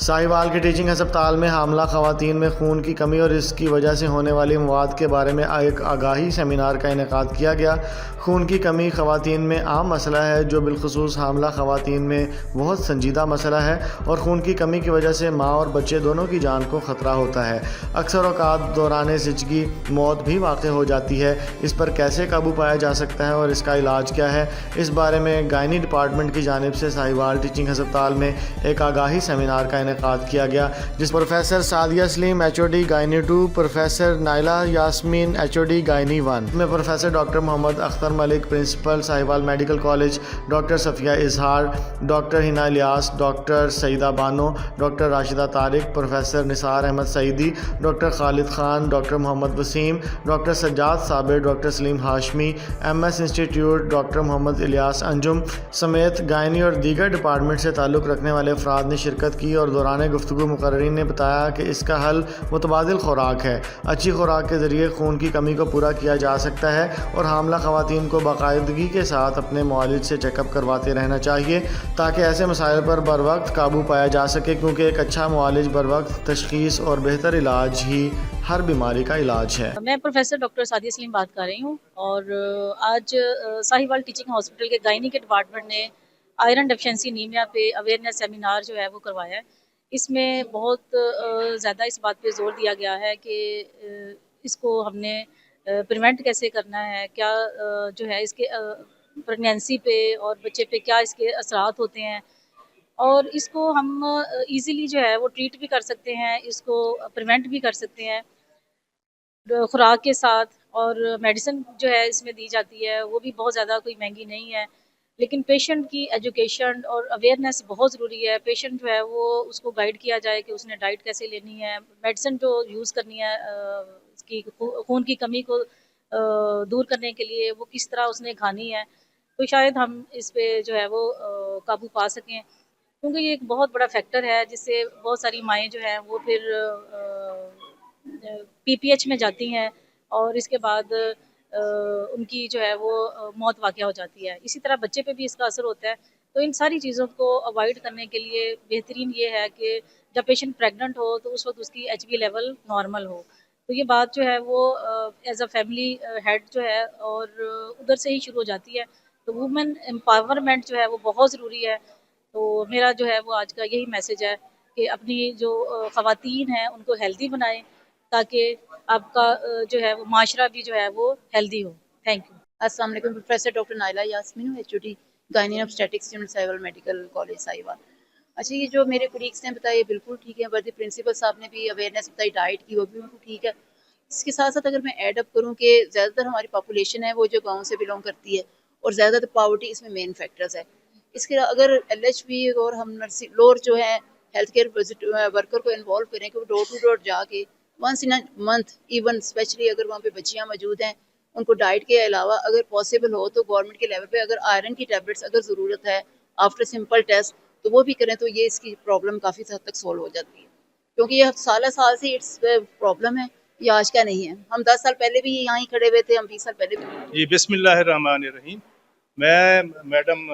साहिवाल के टीचिंग हस्पताल में हामला खवातीन में खून की कमी और इसकी वजह से होने वाली मवाद के बारे में एक आगाही सेमिनार का इनेकाद किया गया। खून की कमी खवातीन में आम मसला है जो बिलखुसूस हामला खवातीन में बहुत संजीदा मसला है और खून की कमी की वजह से माँ और बच्चे दोनों की जान को ख़तरा होता है। अक्सर औक़ात दौरान सिचगी मौत भी वाक़ हो जाती है। इस पर कैसे काबू पाया जा सकता है और इसका इलाज क्या है, इस बारे में गायनी डिपार्टमेंट की जानिब से साहिवाल टीचिंग हस्पताल में एक आगाही सेमिनार का इनेकाद किया गया, जिस professor Sadia Saleem HOD gynae 2, professor Naila Yasmeen HOD gynae 1 में professor doctor Mohammad Akhtar Malik principal Sahiwal medical college, doctor Safia Izhar, doctor Hina Ilyas, doctor Saeeda Bano, doctor Rashida Tariq, professor Nisar Ahmed Saeedi, doctor Khalid Khan, doctor Mohammad Waseem, doctor Sajjad Sabir, doctor Saleem Hashmi, MS institute, doctor Mohammad Ilyas Anjum समेत गायनी और दीगर डिपार्टमेंट से ताल्लुक़ रखने वाले अफराद ने शिरकत की और दौरान गुफ्तगू मुकर्रिरीन ने बताया कि इसका हल मुतबादिल खुराक है। अच्छी खुराक के ज़रिए खून की कमी को पूरा किया जा सकता है और हामला खवातीन को बाकायदगी के साथ अपने मुआलिज से चेकअप करवाते रहना चाहिए ताकि ऐसे मसाइल पर बर वक्त काबू पाया जा सके, क्योंकि एक अच्छा मुआलिज बर वक्त तशखीस और बेहतर इलाज ही हर बीमारी का इलाज है। मैं प्रोफेसर डॉक्टर सादिया सलीम बात कर रही हूँ और आज साहिवाल टीचिंग हॉस्पिटल के गायनी के डिपार्टमेंट ने आयरन डेफिशिएंसी एनीमिया पे अवेयरनेस सेमिनार जो है वो करवाया है। इसमें बहुत ज़्यादा इस बात पे जोर दिया गया है कि इसको हमने प्रिवेंट कैसे करना है, क्या जो है इसके प्रेगनेंसी पे और बच्चे पे क्या इसके असरात होते हैं और इसको हम इजीली जो है वो ट्रीट भी कर सकते हैं, इसको प्रिवेंट भी कर सकते हैं खुराक के साथ। और मेडिसिन जो है इसमें दी जाती है वो भी बहुत ज़्यादा कोई महंगी नहीं है, लेकिन पेशेंट की एजुकेशन और अवेयरनेस बहुत ज़रूरी है। पेशेंट जो है वो उसको गाइड किया जाए कि उसने डाइट कैसे लेनी है, मेडिसिन जो यूज़ करनी है इसकी खून की कमी को दूर करने के लिए वो किस तरह उसने खानी है, तो शायद हम इस पे जो है वो काबू पा सकें, क्योंकि ये एक बहुत बड़ा फैक्टर है जिससे बहुत सारी माएँ जो हैं वो फिर PPH में जाती हैं और इसके बाद उनकी जो है वो मौत वाक़या हो जाती है। इसी तरह बच्चे पे भी इसका असर होता है। तो इन सारी चीज़ों को अवॉइड करने के लिए बेहतरीन ये है कि जब पेशेंट प्रेग्नेंट हो तो उस वक्त उसकी HB लेवल नॉर्मल हो। तो ये बात जो है वो एज अ फैमिली हेड जो है और उधर से ही शुरू हो जाती है। तो वुमेन एम्पावरमेंट जो है वो बहुत ज़रूरी है। तो मेरा जो है वो आज का यही मैसेज है कि अपनी जो ख़वातीन हैं उनको हेल्दी बनाएं ताकि आपका जो है वो माशरा भी जो है वो हेल्दी हो। Thank you. अस्सलाम वालेकुम। Professor doctor Naila Yasmeen HOD gynae obstetrics unit Sahiwal medical college Sahiwal. अच्छा, ये जो मेरे कोलीग्स ने बताया बिल्कुल ठीक है, वर्दी प्रिंसिपल साहब ने भी अवेयरनेस बताई डाइट की, वो भी बिल्कुल ठीक है। इसके साथ साथ अगर मैं ऐड अप करूँ कि ज़्यादातर हमारी पॉपुलेशन है वो जो गाँव से बिलोंग करती है और ज़्यादातर पावर्टी इसमें मेन फैक्टर्स है। इसके अगर LHV और हम नर्सिंग लोअर जो है हेल्थ केयर वर्कर को इन्वॉल्व करें कि वो डोर टू डोर जाके once in a month even specially अगर वहाँ पे बच्चियाँ मौजूद हैं उनको डाइट के अलावा अगर पॉसिबल हो तो गवर्नमेंट के लेवल पे अगर आयरन की टैबलेट्स अगर ज़रूरत है आफ्टर सिंपल टेस्ट तो वो भी करें तो ये इसकी प्रॉब्लम काफ़ी हद तक सोल्व हो जाती है, क्योंकि ये साल से इट्स प्रॉब्लम है, ये आज का नहीं है। हम 10 साल पहले भी यहाँ ही खड़े हुए थे, हम 20 साल पहले भी। जी, बिस्मिल्लाहिर्रहमानिर्रहीम। मैं मैडम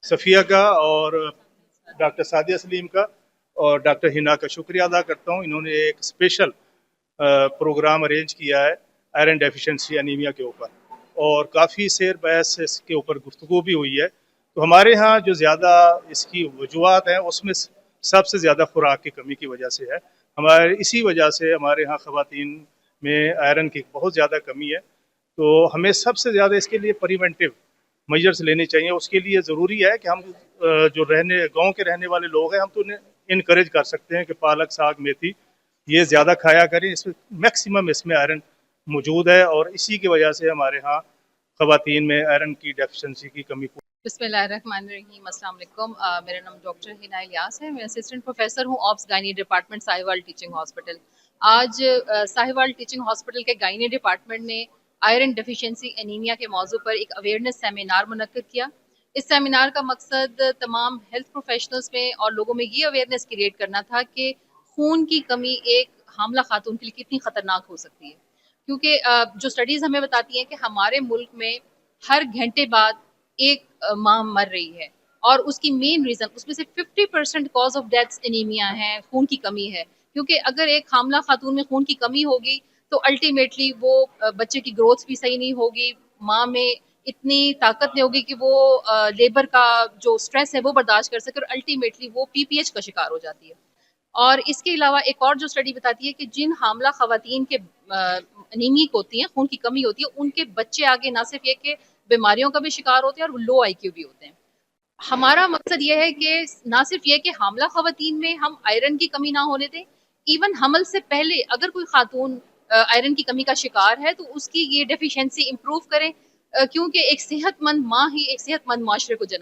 सफ़िया का और डॉक्टर सादिया सलीम का और डॉक्टर हिना का शुक्रिया अदा करता हूँ। इन्होंने एक स्पेशल प्रोग्राम अरेंज किया है आयरन डेफिशिएंसी एनीमिया के ऊपर और काफ़ी सेर बहस इसके ऊपर गुफ्तगू भी हुई है। तो हमारे यहाँ जो ज़्यादा इसकी वजूहत हैं उसमें सबसे ज़्यादा खुराक की कमी की वजह से है। हमारे इसी वजह से हमारे यहाँ ख़वातीन में आयरन की बहुत ज़्यादा कमी है। तो हमें सबसे ज़्यादा इसके लिए प्रिवेंटिव मेजर्स लेने चाहिए। उसके लिए ज़रूरी है कि हम जो गाँव के रहने वाले लोग हैं हम तो उन्हें इनकरेज कर सकते हैं कि पालक, साग, मेथी ये ज़्यादा खाया करें। इसमें मैक्सिमम इसमें आयरन मौजूद है और इसी की वजह से हमारे यहाँ ख़वातीन में आयरन की डेफिशिएंसी की कमी। बिस्मिल्लाहिर्रहमानिर्रहीम। अस्सलाम वालेकुम। मेरा नाम डॉक्टर हिना इलियास है। मैं असिस्टेंट प्रोफेसर हूँ ops gynae department Sahiwal teaching hospital. आज साहिवाल टीचिंग हॉस्पिटल के गायनी डिपार्टमेंट ने आयरन डेफिशिएंसी एनीमिया के मौजू पर एक अवेयरनेस सेमिनार मुनक्किद किया। इस सेमिनार का मकसद तमाम हेल्थ प्रोफेशनल्स में और लोगों में ये अवेयरनेस क्रिएट करना था कि खून की कमी एक हामला खातून के लिए कितनी ख़तरनाक हो सकती है, क्योंकि जो स्टडीज़ हमें बताती हैं कि हमारे मुल्क में हर घंटे बाद एक माँ मर रही है। اور اس کی مین ریزن اس میں سے 50% کاز آف ڈیتھس انیمیا ہے، خون کی کمی ہے. کیونکہ اگر ایک حاملہ خاتون میں خون کی کمی ہوگی تو الٹیمیٹلی وہ بچے کی گروتھ بھی صحیح نہیں ہوگی، ماں میں اتنی طاقت نہیں ہوگی کہ وہ لیبر کا جو سٹریس ہے وہ برداشت کر سکے، اور الٹیمیٹلی وہ PPH کا شکار ہو جاتی ہے. اور اس کے علاوہ ایک اور جو اسٹڈی بتاتی ہے کہ جن حاملہ خواتین کے انیمک ہوتی ہیں، خون کی کمی ہوتی ہے، ان کے بچے آگے نہ صرف یہ کہ بیماریوں کا بھی شکار ہوتے ہیں اور وہ لو IQ بھی ہوتے ہیں. ہمارا مقصد یہ ہے کہ نہ صرف یہ کہ حاملہ خواتین میں ہم آئرن کی کمی نہ ہونے دیں، ایون حمل سے پہلے اگر کوئی خاتون آئرن کی کمی کا شکار ہے تو اس کی یہ ڈیفیشنسی امپروو کریں، کیونکہ ایک صحت مند ماں ہی ایک صحت مند معاشرے کو جنم